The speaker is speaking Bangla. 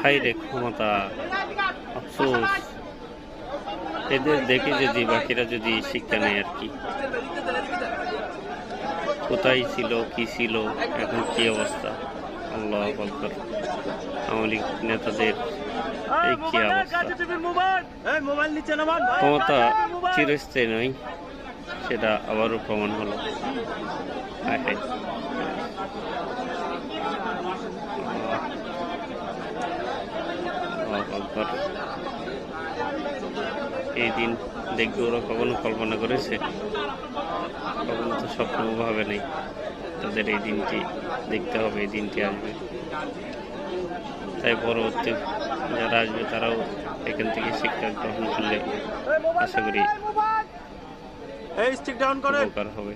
হাই রে ক্ষমতা, আফসোস। এদের দেখে যদি বাকিরা যদি শিক্ষা নেয় আর কি, কোথায় ছিল কি ছিল, এখন কি অবস্থা। আল্লাহু আকবার। আওয়ামী লীগ নেতাদের এই কি অবস্থা। ক্ষমতা চিরস্থায়ী নয়, সেটা আবারও প্রমাণ হলো। এই দিন দেখবে ওরা কখনো কল্পনা করেছে, কখনো তো স্বপ্ন ভাবে নেই তাদের এই দিনটি দেখতে হবে, এই দিনটি আসবে। তাই পরবর্তী যারা আসবে তারাও এখান থেকে শিক্ষা গ্রহণ করলে আশা করি উপকার হবে।